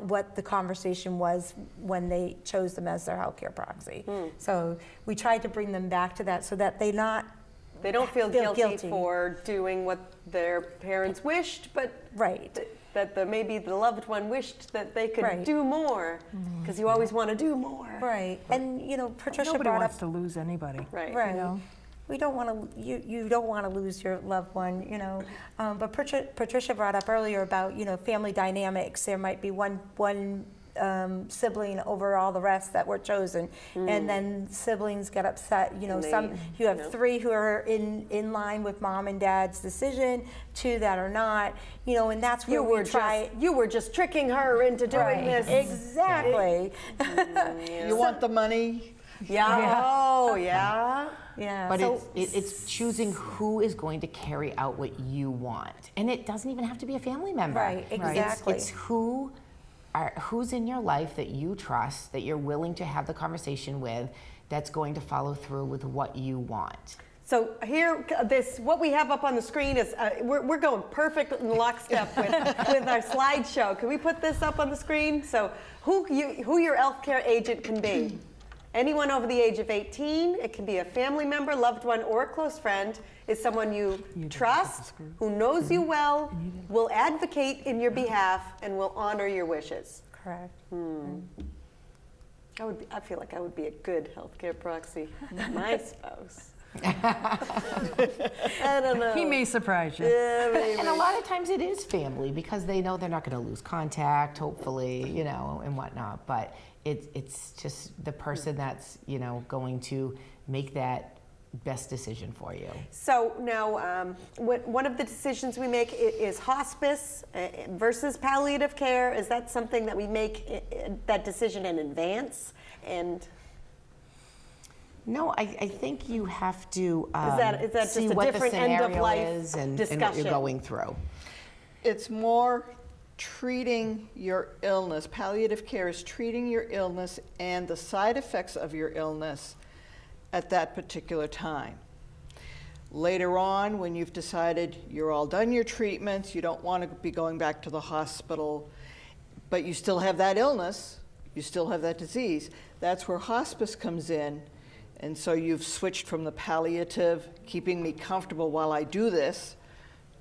what the conversation was when they chose them as their healthcare proxy. So we try to bring them back to that, so that they don't feel guilty for doing what their parents wished, but that maybe the loved one wished that they could do more, because you always want to do more. Right. And you know, Patricia Nobody brought wants up to lose anybody. Right. Right. You know? We don't want to. You don't want to lose your loved one, you know. But Patricia brought up earlier about, you know, family dynamics. There might be one sibling over all the rest that were chosen, and then siblings get upset. You know, you have 3 who are in line with mom and dad's decision, 2 that are not. You know, and that's where you were just tricking her into doing this. Exactly. You want the money? Yeah. Oh, yeah. Yeah. But it's choosing who is going to carry out what you want, and it doesn't even have to be a family member. Right. Exactly. It's who's in your life that you trust, that you're willing to have the conversation with, that's going to follow through with what you want. So here, what we have up on the screen is, we're going perfect in lockstep with our slideshow. Can we put this up on the screen? So who your healthcare agent can be. Anyone over the age of 18, it can be a family member, loved one, or a close friend, is someone you trust, who knows you well, will advocate in your behalf, and will honor your wishes. Correct. I feel like I would be a good healthcare proxy. My spouse. I don't know. He may surprise you. Yeah, maybe. And a lot of times it is family, because they know they're not going to lose contact, hopefully, you know, and whatnot. But it's just the person that's, you know, going to make that best decision for you. So now, one of the decisions we make is hospice versus palliative care. Is that something that we make that decision in advance? And no, I think you have to is that see just a what different the end scenario of life is and discussion? what you're going through. It's more treating your illness. Palliative care is treating your illness and the side effects of your illness at that particular time. Later on, when you've decided you're all done your treatments, you don't want to be going back to the hospital, but you still have that illness, you still have that disease, that's where hospice comes in. And so you've switched from the palliative, keeping me comfortable while I do this,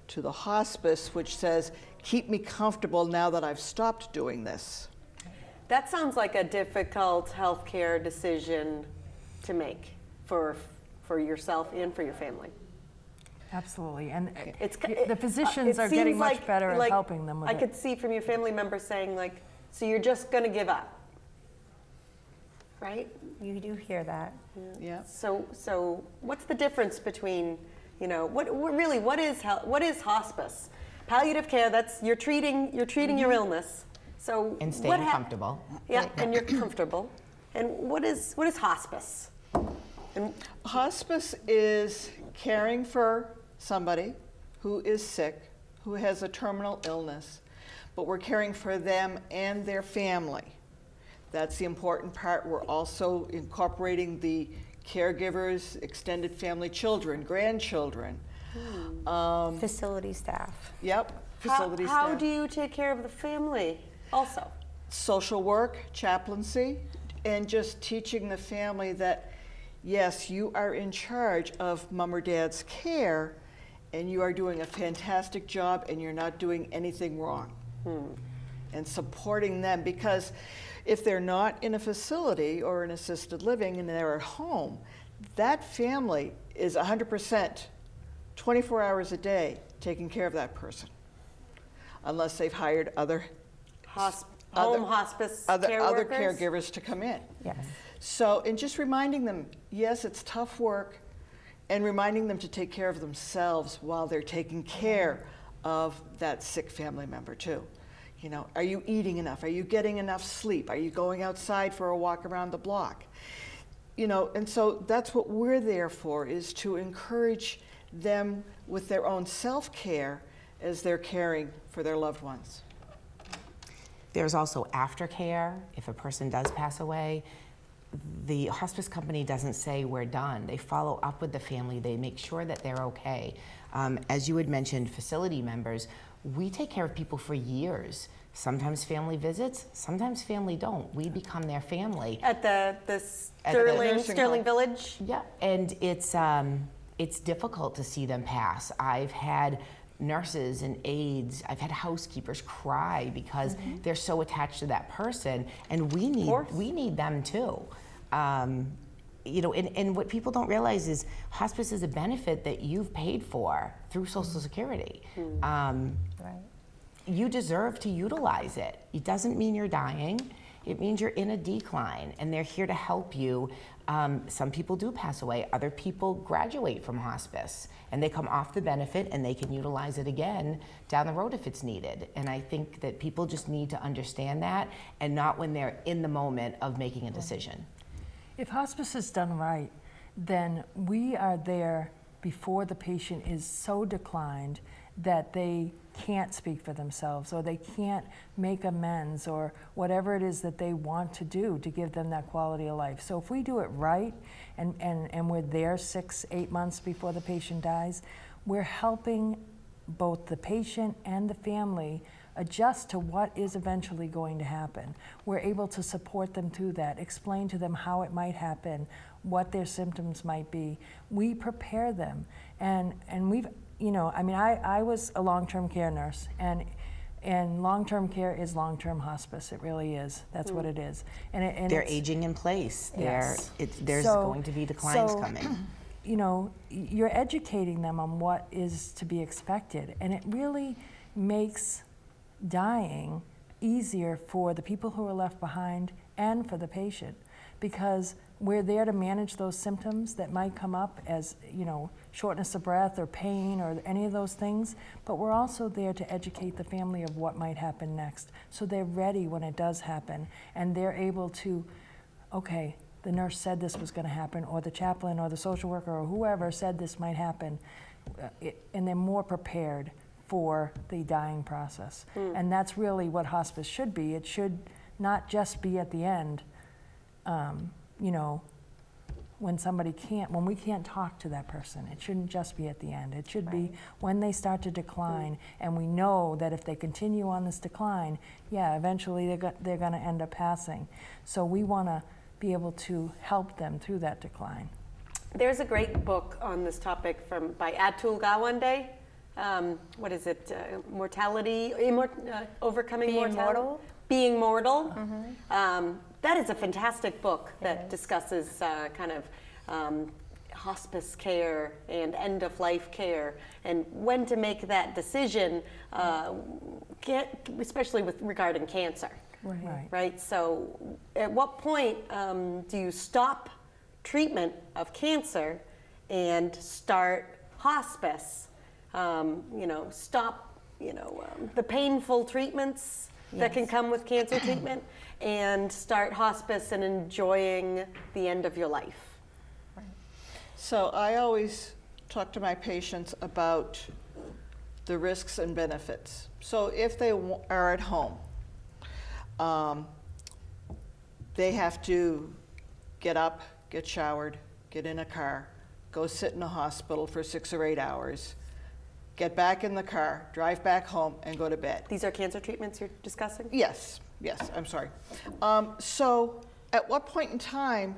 to the hospice, which says, keep me comfortable now that I've stopped doing this. That sounds like a difficult healthcare decision to make for yourself and for your family. Absolutely, and the physicians are getting much better at helping them with I it. could see from your family members saying, like, so you're just going to give up, right? You do hear that. Yeah. So what's the difference between, you know, what is hospice? Palliative care, that's you're treating your illness. So And staying comfortable. Yeah, and you're comfortable. And what is hospice? And Hospice is caring for somebody who is sick, who has a terminal illness, but we're caring for them and their family. That's the important part. We're also incorporating the caregivers, extended family, children, grandchildren. Facility staff. Yep, facility staff. How do you take care of the family also? Social work, chaplaincy, and just teaching the family that, yes, you are in charge of mom or dad's care, and you are doing a fantastic job, and you're not doing anything wrong. And supporting them, because if they're not in a facility or in assisted living and they're at home, that family is 100%, 24 hours a day, taking care of that person, unless they've hired other hospice care other workers? caregivers to come in. Yes. So, and just reminding them, yes, it's tough work, and reminding them to take care of themselves while they're taking care of that sick family member too. You know, are you eating enough? Are you getting enough sleep? Are you going outside for a walk around the block? You know, and so that's what we're there for, is to encourage them with their own self-care as they're caring for their loved ones. There's also aftercare. If a person does pass away, the hospice company doesn't say we're done. They follow up with the family. They make sure that they're okay. As you had mentioned, facility members, we take care of people for years. Sometimes family visits, sometimes family don't. We become their family. At the Sterling Village? Yeah, and it's difficult to see them pass. I've had nurses and aides, I've had housekeepers cry because they're so attached to that person, and we need them too. You know, and what people don't realize is hospice is a benefit that you've paid for through Social Security. Right. You deserve to utilize it. It doesn't mean you're dying. It means you're in a decline, and they're here to help you. Some people do pass away. Other people graduate from hospice, and they come off the benefit, and they can utilize it again down the road if it's needed. And I think that people just need to understand that, and not when they're in the moment of making a decision. If hospice is done right, then we are there before the patient is so declined that they can't speak for themselves, or they can't make amends, or whatever it is that they want to do to give them that quality of life. So if we do it right, and we're there 6-8 months before the patient dies, we're helping both the patient and the family adjust to what is eventually going to happen. We're able to support them through that, explain to them how it might happen, what their symptoms might be. We prepare them, and we've, you know, I mean, I was a long-term care nurse, and long-term care is long-term hospice. It really is. That's what it is. And They're aging in place. Yes. There's going to be declines coming. You know, you're educating them on what is to be expected, and it really makes dying easier for the people who are left behind and for the patient, because we're there to manage those symptoms that might come up as, you know, shortness of breath or pain or any of those things, but we're also there to educate the family of what might happen next, so they're ready when it does happen, and they're able to, okay, the nurse said this was going to happen, or the chaplain or the social worker or whoever said this might happen, and they're more prepared for the dying process. And that's really what hospice should be. It should not just be at the end, you know, when we can't talk to that person. It shouldn't just be at the end. It should be when they start to decline, and we know that if they continue on this decline, yeah, eventually they're going to end up passing. So we want to be able to help them through that decline. There's a great book on this topic by Atul Gawande. What is it? Mortality, overcoming Being mortality? Mortal? Being Mortal. That is a fantastic book that discusses kind of hospice care and end-of-life care and when to make that decision, especially regarding cancer. Right. So at what point do you stop treatment of cancer and start hospice? You know, stop, you know, the painful treatments that can come with cancer treatment and start hospice and enjoying the end of your life. So I always talk to my patients about the risks and benefits. So if they are at home, they have to get up, get showered, get in a car, go sit in a hospital for 6 or 8 hours, get back in the car, drive back home, and go to bed. These are cancer treatments you're discussing? Yes, I'm sorry. So at what point in time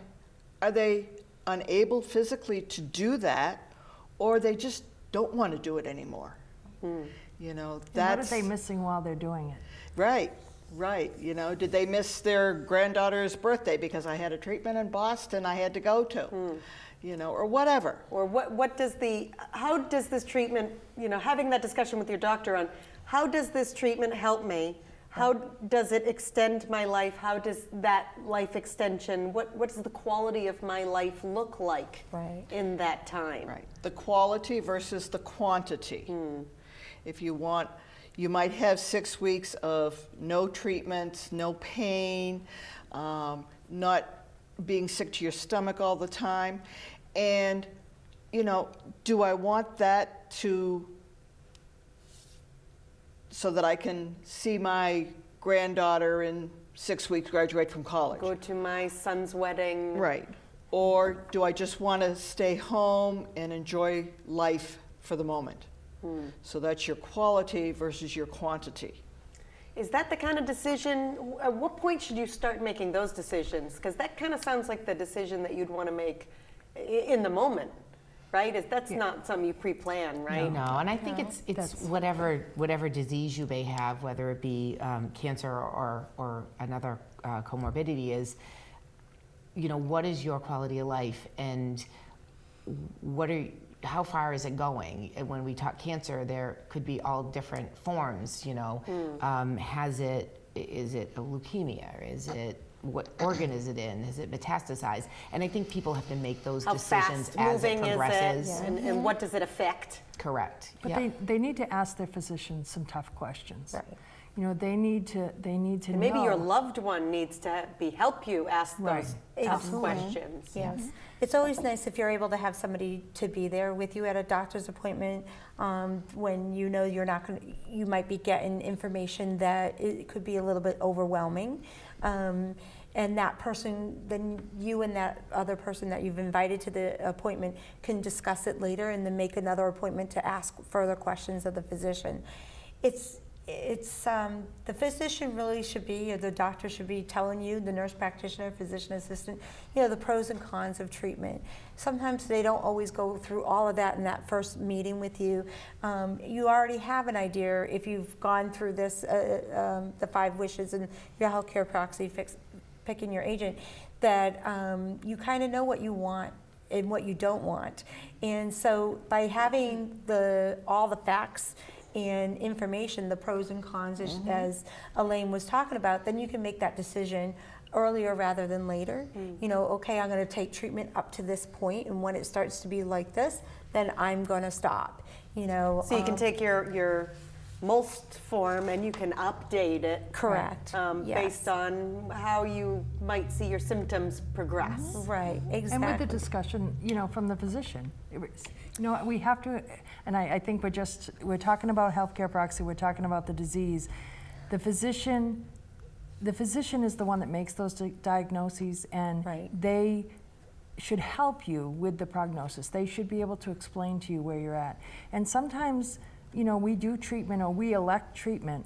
are they unable physically to do that, or they just don't want to do it anymore? You know, that's... What are they missing while they're doing it? Right. You know, did they miss their granddaughter's birthday because I had a treatment in Boston I had to go to? You know, or whatever. Or how does this treatment, you know, having that discussion with your doctor on how does this treatment help me? How does it extend my life? How does that life extension, what does the quality of my life look like in that time? Right. The quality versus the quantity. If you want, you might have 6 weeks of no treatment, no pain, not being sick to your stomach all the time. And, you know, do I want that so that I can see my granddaughter in 6 weeks graduate from college? Go to my son's wedding. Right. Or do I just want to stay home and enjoy life for the moment? So that's your quality versus your quantity. Is that the kind of decision, at what point should you start making those decisions? Because that kind of sounds like the decision that you'd want to make in the moment, right? That's not something you pre-plan, right? No, and I think it's whatever disease you may have, whether it be cancer or another comorbidity, is, you know, what is your quality of life, and how far is it going? And when we talk cancer, there could be all different forms, you know. Is it a leukemia? Is it, what organ is it in? Is it metastasized? And I think people have to make those decisions as it progresses. Is it, and what does it affect? Correct. But they need to ask their physicians some tough questions. Right. You know, they need to and know. Maybe your loved one needs to help you ask those tough questions. Yes. It's always nice if you're able to have somebody to be there with you at a doctor's appointment when you know you might be getting information that it could be a little bit overwhelming. And that person, then you and that other person that you've invited to the appointment can discuss it later and then make another appointment to ask further questions of the physician. The physician really should be, or the doctor should be telling you, the nurse practitioner, physician assistant, you know, the pros and cons of treatment. Sometimes they don't always go through all of that in that first meeting with you. You already have an idea if you've gone through this, the 5 wishes and your healthcare proxy, picking your agent, that you kind of know what you want and what you don't want. And so by having all the facts and information, the pros and cons, as Elaine was talking about, then you can make that decision earlier rather than later. You know, okay, I'm going to take treatment up to this point, and when it starts to be like this, then I'm going to stop. You know, so you can take your most form, and you can update it. Correct. Based Yes. on how you might see your symptoms progress. Right, exactly. And with the discussion, from the physician. We have to, and I think we're talking about healthcare proxy, we're talking about the disease. The physician is the one that makes those diagnoses, and they should help you with the prognosis. They should be able to explain to you where you're at. And sometimes, we do treatment or we elect treatment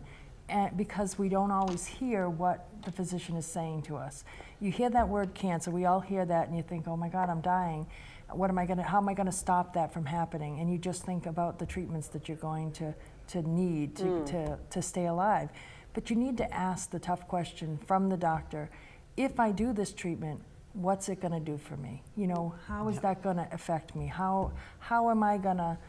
because we don't always hear what the physician is saying to us. You hear that word cancer, we all hear that, and you think, oh my God, I'm dying. How am I gonna stop that from happening? And you just think about the treatments that you're going to need to stay alive. But you need to ask the tough question from the doctor, if I do this treatment, what's it gonna do for me? How is that gonna affect me? How am I gonna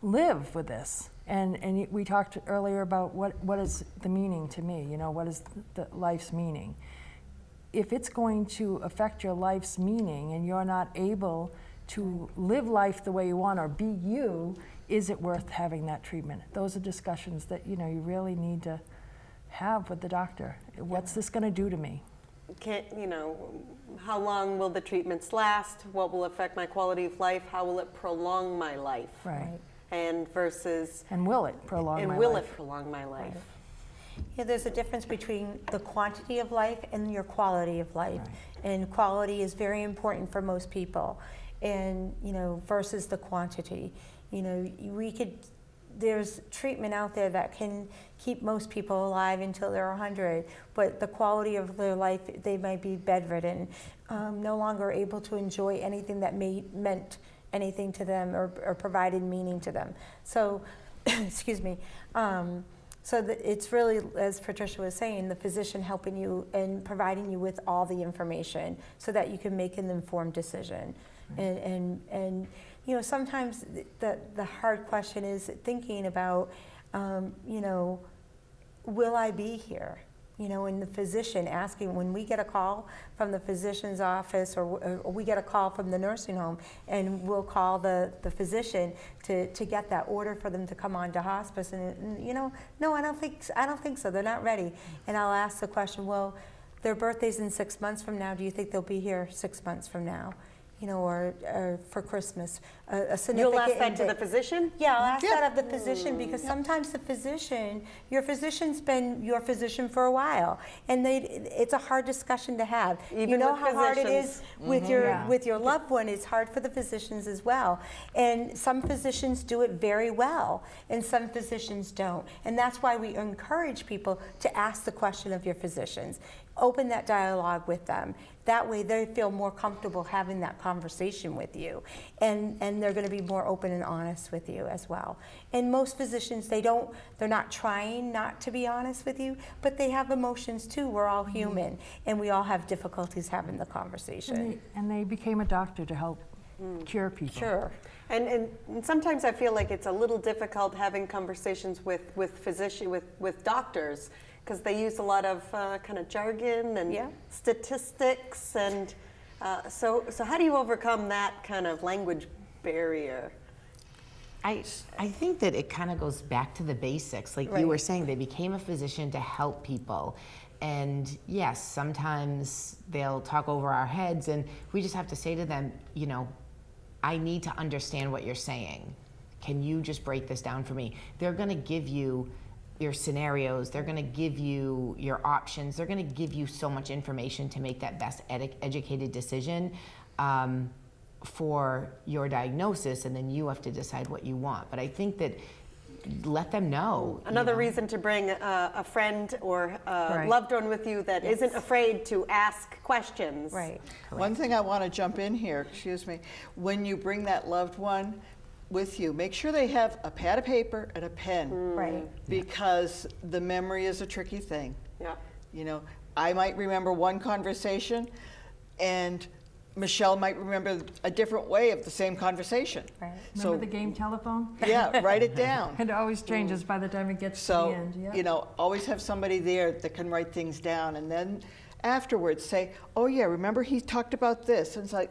live with this? And we talked earlier about what is the meaning to me, what is the life's meaning? If it's going to affect your life's meaning and you're not able to live life the way you want or be you, is it worth having that treatment? Those are discussions that you really need to have with the doctor. What's this going to do to me? How long will the treatments last? What will affect my quality of life? How will it prolong my life? Right. And versus... And will it prolong my life? And will it prolong my life? Right. Yeah, there's a difference between the quantity of life and your quality of life. Right. And quality is very important for most people. And, versus the quantity. There's treatment out there that can keep most people alive until they're 100, but the quality of their life, they might be bedridden, no longer able to enjoy anything that meant anything to them or provided meaning to them. So, excuse me. It's really, as Patricia was saying, the physician helping you and providing you with all the information so that you can make an informed decision. And sometimes the hard question is thinking about, will I be here? And the physician asking, when we get a call from the physician's office or we get a call from the nursing home, and we'll call the physician to get that order for them to come on to hospice, and no, I don't think so, they're not ready. And I'll ask the question, well, their birthday's in 6 months from now, do you think they'll be here 6 months from now? Or for Christmas, a significant. You'll ask that to the physician? Yeah, I'll ask that of the physician, because sometimes your physician's been your physician for a while, and it's a hard discussion to have. Even how with hard it is with your Yeah. loved one. It's hard for the physicians as well, and some physicians do it very well, and some physicians don't, and that's why we encourage people to ask the question of your physicians. Open that dialogue with them. That way they feel more comfortable having that conversation with you, and they're going to be more open and honest with you as well. And most physicians, they're not trying not to be honest with you, but they have emotions too. We're all human, and we all have difficulties having the conversation. And they became a doctor to help cure people. Sure. And sometimes I feel like it's a little difficult having conversations with doctors, because they use a lot of kind of jargon and statistics, and so how do you overcome that kind of language barrier? I think that it kind of goes back to the basics. Like you were saying, they became a physician to help people. And yes, sometimes they'll talk over our heads, and we just have to say to them, I need to understand what you're saying. Can you just break this down for me? They're going to give you your scenarios, they're going to give you your options, they're going to give you so much information to make that best educated decision for your diagnosis, and then you have to decide what you want. But I think that let them know. Another reason to bring a friend or a loved one with you that isn't afraid to ask questions. Right. One thing I want to jump in here, excuse me, when you bring that loved one with you, make sure they have a pad of paper and a pen. Right. Because the memory is a tricky thing. Yeah. I might remember one conversation, and Michelle might remember a different way of the same conversation. Right. Remember the game telephone? Yeah, write it down. It always changes by the time it gets to the end. So, always have somebody there that can write things down, and then afterwards say, oh yeah, remember he talked about this? And it's like,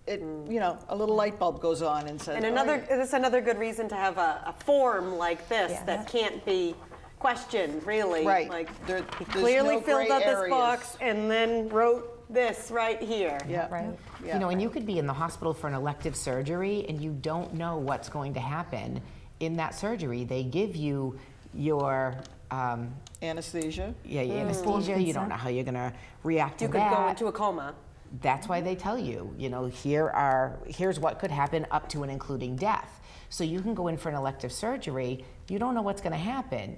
it, you know, a little light bulb goes on and says, And this is another good reason to have a form like this that can't be questioned, really. Right. Like, there's he clearly no filled gray out this areas. box and then wrote this right here. Yeah. Right. Yeah. You know, and you could be in the hospital for an elective surgery and you don't know what's going to happen in that surgery. They give you your Anesthesia. your anesthesia. You don't know how you're going to react to You that. could go into a coma. That's why they tell you, you know, here's what could happen up to and including death. So you can go in for an elective surgery. You don't know what's going to happen.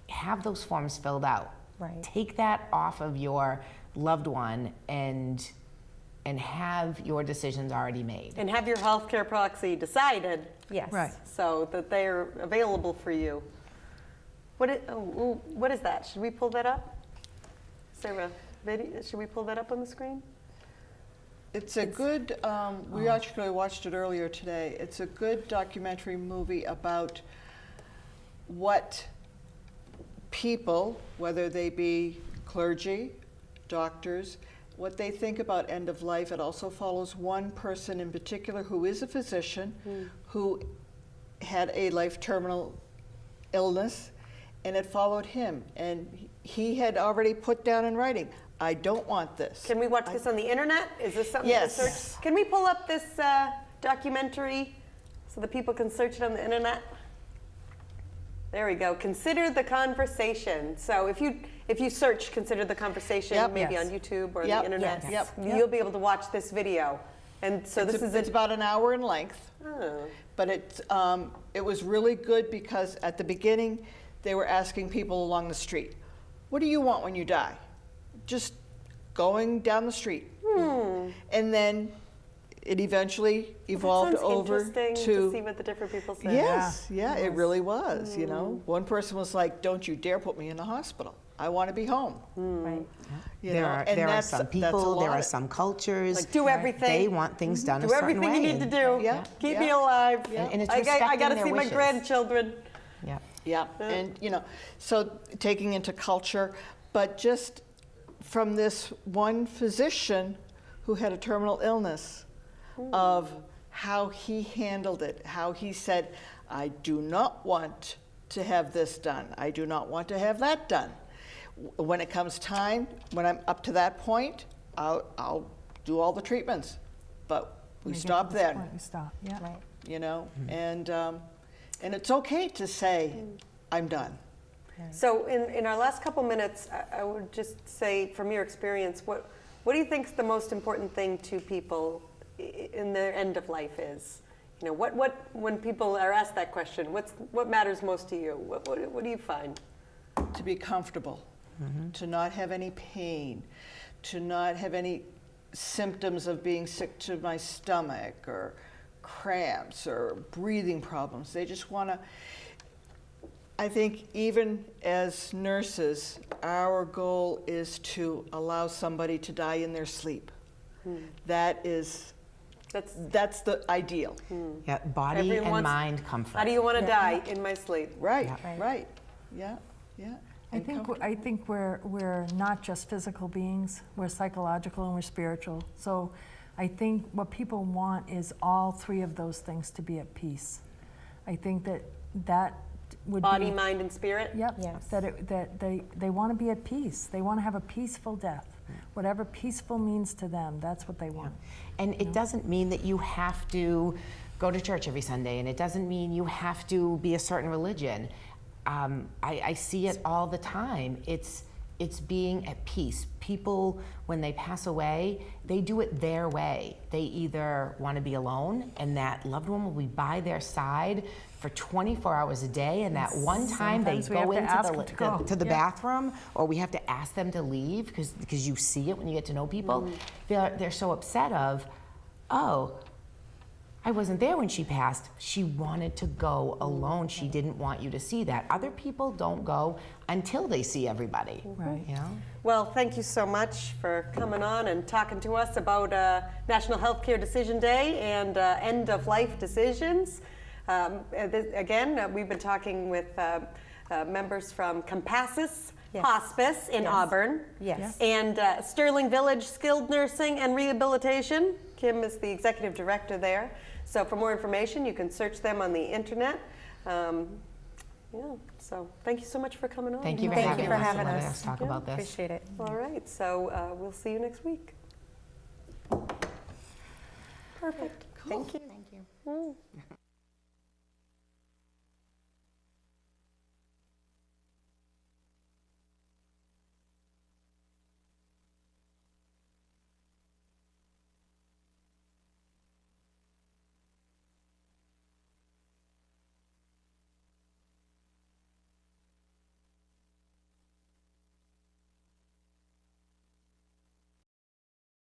Have those forms filled out. Right. Take that off of your loved one and have your decisions already made. And have your healthcare proxy decided. Yes. Right. So that they're available for you. What is that? Should we pull that up? Sarah, should we pull that up on the screen? It's a good, we actually watched it earlier today. It's a good documentary movie about what people, whether they be clergy, doctors, what they think about end of life. It also follows one person in particular who is a physician who had a life terminal illness, and it followed him. And he had already put down in writing, I don't want this. Can we watch this on the internet? Is this something Yes. to search? Can we pull up this documentary so that people can search it on the internet? There we go. Consider the Conversation. So if you search Consider the Conversation, Yep. maybe Yes. on YouTube or Yep. the internet, Yes. Yep. you'll be able to watch this video. And so It's about an hour in length. Oh. But it was really good because at the beginning, they were asking people along the street, what do you want when you die? Just going down the street. And then it eventually evolved Sounds over interesting to see what the different people say. Yes, yeah, it really was, you know. One person was like, don't you dare put me in the hospital. I want to be home. Right. You There know, are, and there are that's- some that's a people, there lot are of- some cultures. Like, do everything. They want things done a Do certain everything way. you need to do. Yeah. Keep Yeah. me alive. Yeah. And it's I respecting got to their see wishes. my grandchildren. Yeah. Yeah, and you know, so taking into culture, but just from this one physician who had a terminal illness, of how he handled it, how he said, I do not want to have this done. I do not want to have that done. When it comes time, when I'm up to that point, I'll do all the treatments, but we When you get to stop this then, point, we stop. Yeah. Right. you know, and it's okay to say, I'm done. So in our last couple minutes, I would just say, from your experience, what do you think is the most important thing to people in their end of life is? You know, when people are asked that question, what matters most to you? What do you find? To be comfortable, to not have any pain, to not have any symptoms of being sick to my stomach or cramps or breathing problems. They just want to, I think even as nurses, our goal is to allow somebody to die in their sleep. That's the ideal. Yeah, body Everyone and wants- mind comfort. How do you want to die in my sleep? Right, Yeah. right. Yeah, yeah. I think we're not just physical beings. We're psychological and we're spiritual. So I think what people want is all three of those things to be at peace. I think that would Body, be, mind, and spirit? Yep. Yes. That they want to be at peace. They want to have a peaceful death. Whatever peaceful means to them, that's what they want. And it doesn't mean that you have to go to church every Sunday, and it doesn't mean you have to be a certain religion. I see it all the time. It's being at peace. People, when they pass away, they do it their way. They either want to be alone, and that loved one will be by their side for 24 hours a day, and that one time they Sometimes we have go to ask them into to go. the Yeah. bathroom, or we have to ask them to leave because you see it when you get to know people. They're so upset of, oh, I wasn't there when she passed. She wanted to go alone. She didn't want you to see that. Other people don't go until they see everybody. Right. You know? Well, thank you so much for coming on and talking to us about National Healthcare Decision Day and end-of-life decisions. Again, we've been talking with members from Compassus Yes. Hospice in Yes. Auburn. Yes. And Sterling Village Skilled Nursing and Rehabilitation, Kim is the executive director there. So for more information, you can search them on the internet. Yeah, so thank you so much for coming on. Thank you for Thank having you for us having and letting us. us talk about this. Appreciate it. All right, so we'll see you next week. Perfect. Thank you. Thank you.